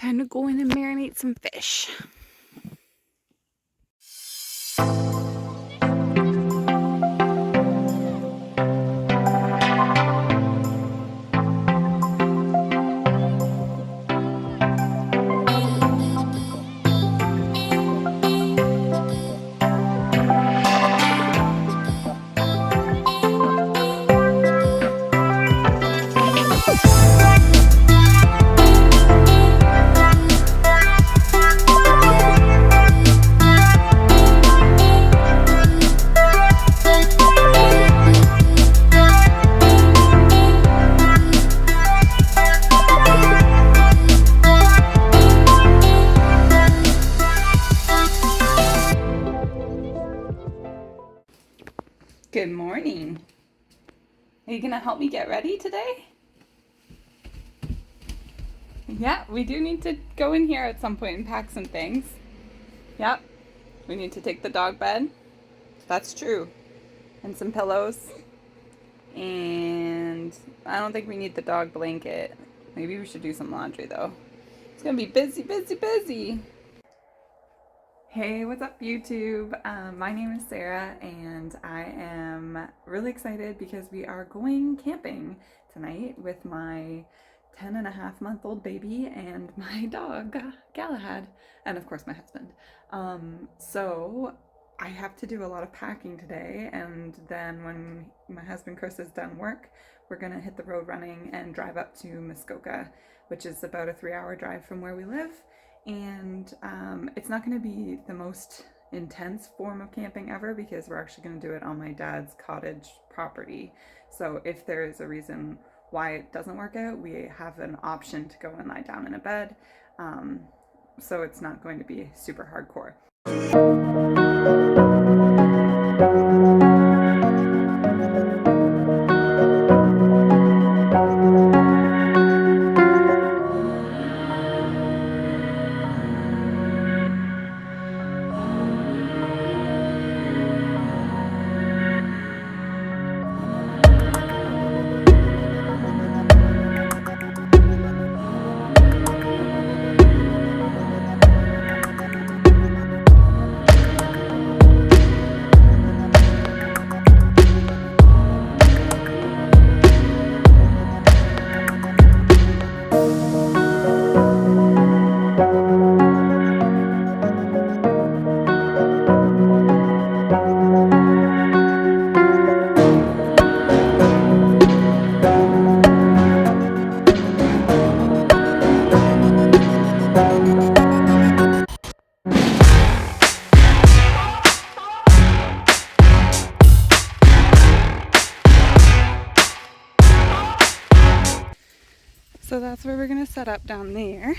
Time to go in and marinate some fish. Good morning. Are you gonna help me get ready today? Yeah, we do need to go in here at some point and pack some things. Yep, we need to take the dog bed. That's true. And some pillows. And I don't think we need the dog blanket. Maybe we should do some laundry though. It's gonna be busy, busy, busy. Hey, what's up YouTube? My name is Sarah and I am really excited because we are going camping tonight with my 10-and-a-half-month-old baby and my dog Galahad, and of course my husband. So I have to do a lot of packing today, and then when my husband Chris is done work, we're gonna hit the road running and drive up to Muskoka, which is about a 3-hour drive from where we live. And it's not going to be the most intense form of camping ever because we're actually going to do it on my dad's cottage property. So if there is a reason why it doesn't work out, we have an option to go and lie down in a bed. So it's not going to be super hardcore. So that's where we're going to set up down there.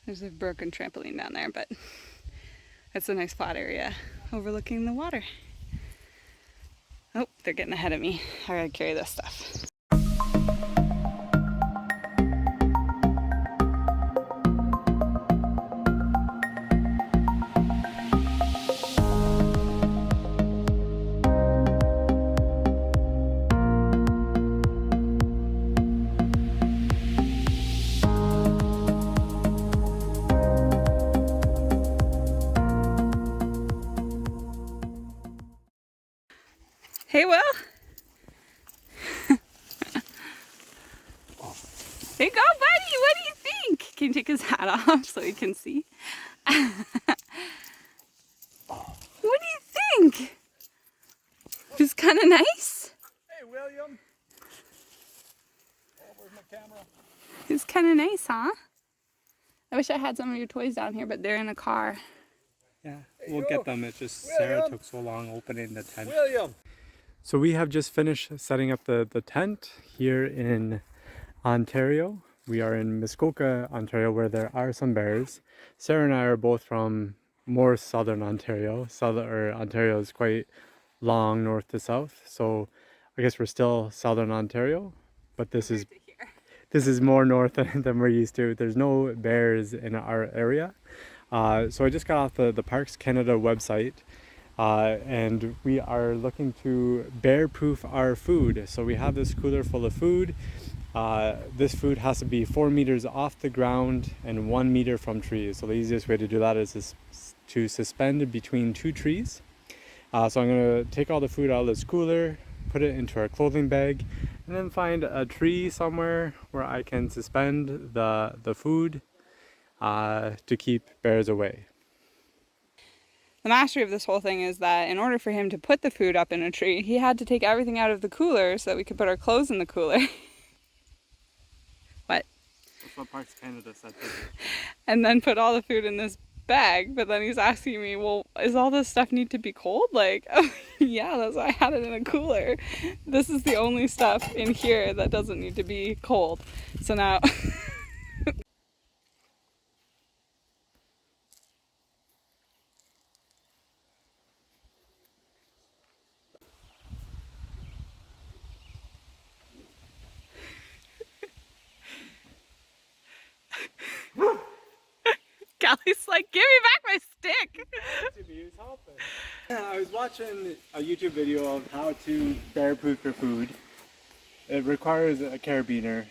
There's a broken trampoline down there, but it's a nice flat area overlooking the water. Oh, they're getting ahead of me. I gotta carry this stuff. Hey, Will. There you go, buddy. What do you think? Can you take his hat off so he can see? What do you think? It's kind of nice. Hey, William. Oh, where's my camera? It's kind of nice, huh? I wish I had some of your toys down here, but they're in a car. Yeah, we'll get them. It's just Sarah took so long opening the tent. William. So we have just finished setting up the tent here in Ontario. We are in Muskoka, Ontario, where there are some bears. Sarah and I are both from more southern Ontario. Ontario is quite long north to south, so I guess we're still southern Ontario, but this is more north than we're used to. There's no bears in our area. So I just got off the Parks Canada website, and we are looking to bear proof our food. So we have this cooler full of food. This food has to be 4 meters off the ground and 1 meter from trees. So the easiest way to do that is to suspend it between two trees. So I'm going to take all the food out of this cooler, put it into our clothing bag, and then find a tree somewhere where I can suspend the food to keep bears away. The mastery of this whole thing is that in order for him to put the food up in a tree, he had to take everything out of the cooler so that we could put our clothes in the cooler. What? That's what Parks Canada said. And then put all the food in this bag. But then he's asking me, well, is all this stuff need to be cold? Like, oh, yeah, that's why I had it in a cooler. This is the only stuff in here that doesn't need to be cold. So now... Callie's like, give me back my stick! I was watching a YouTube video of how to bear proof your food. It requires a carabiner.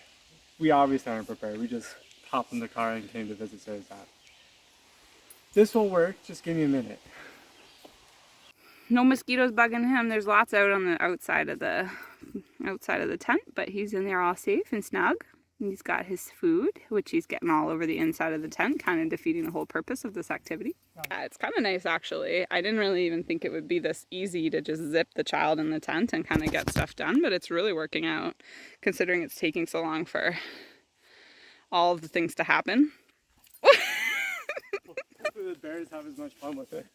We obviously aren't prepared. We just hopped in the car and came to visit Sarah's dad. This will work. Just give me a minute. No mosquitoes bugging him. There's lots out on the outside of the tent, but he's in there all safe and snug. He's got his food, which he's getting all over the inside of the tent, kind of defeating the whole purpose of this activity. It's kind of nice, actually. I didn't really even think it would be this easy to just zip the child in the tent and kind of get stuff done, but it's really working out, considering it's taking so long for all of the things to happen. Hopefully the bears have as much fun with it.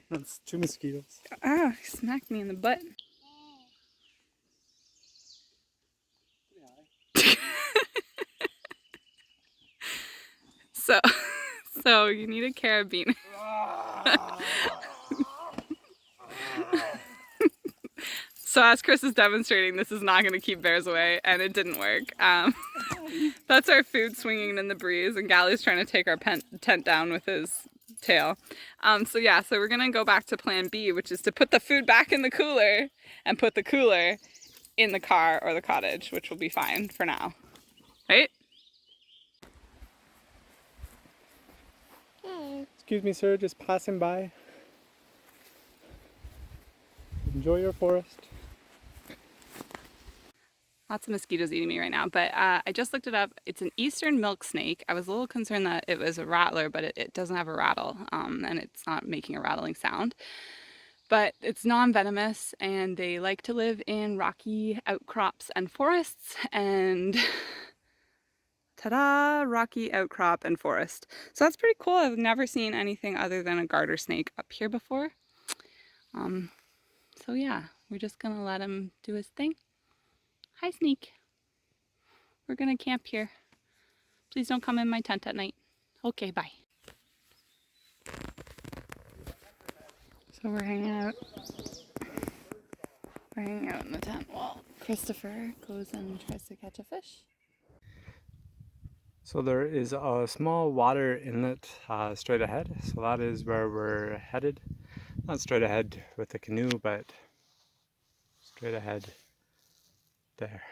That's 2 mosquitoes. Ah, he smacked me in the butt. So you need a carabiner. So as Chris is demonstrating, this is not going to keep bears away, and it didn't work. That's our food swinging in the breeze, and Gally's trying to take our tent down with his tail. So we're going to go back to plan B, which is to put the food back in the cooler and put the cooler in the car or the cottage, which will be fine for now. Right? Excuse me, sir, just passing by. Enjoy your forest. Lots of mosquitoes eating me right now, but I just looked it up. It's an eastern milk snake. I was a little concerned that it was a rattler, but it doesn't have a rattle, and it's not making a rattling sound. But it's non-venomous, and they like to live in rocky outcrops and forests, and ta-da, rocky outcrop and forest. So that's pretty cool. I've never seen anything other than a garter snake up here before. So yeah, we're just gonna let him do his thing. Hi, Sneak. We're gonna camp here. Please don't come in my tent at night. Okay, bye. So we're hanging out. We're hanging out in the tent while Christopher goes and tries to catch a fish. So there is a small water inlet straight ahead. So that is where we're headed. Not straight ahead with the canoe, but straight ahead there.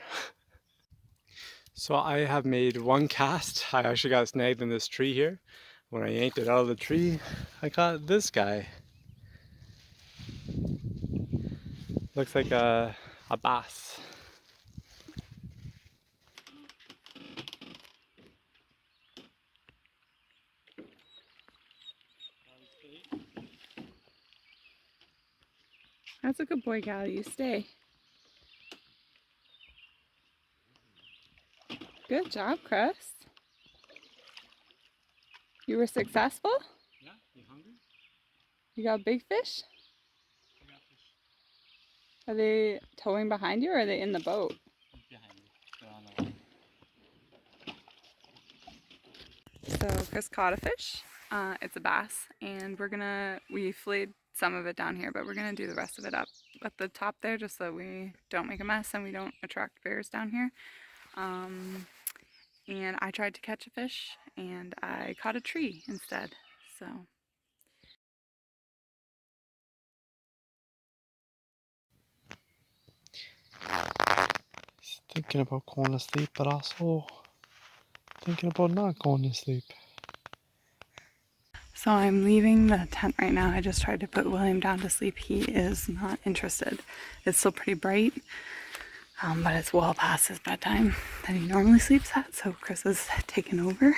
So I have made one cast. I actually got snagged in this tree here. When I yanked it out of the tree, I caught this guy. Looks like a bass. That's a good boy, Gally. You stay. Good job, Chris. You were successful? Yeah, you hungry? You got big fish? I got fish. Are they towing behind you or are they in the boat? Behind me. They're on the So Chris caught a fish. It's a bass, and we filleted some of it down here, but we're gonna do the rest of it up at the top there just so that we don't make a mess and we don't attract bears down here. And I tried to catch a fish and I caught a tree instead. So thinking about going to sleep, but also thinking about not going to sleep. So I'm leaving the tent right now. I just tried to put William down to sleep. He is not interested. It's still pretty bright, but it's well past his bedtime that he normally sleeps at. So Chris has taken over.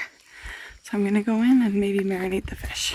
So I'm gonna go in and maybe marinate the fish.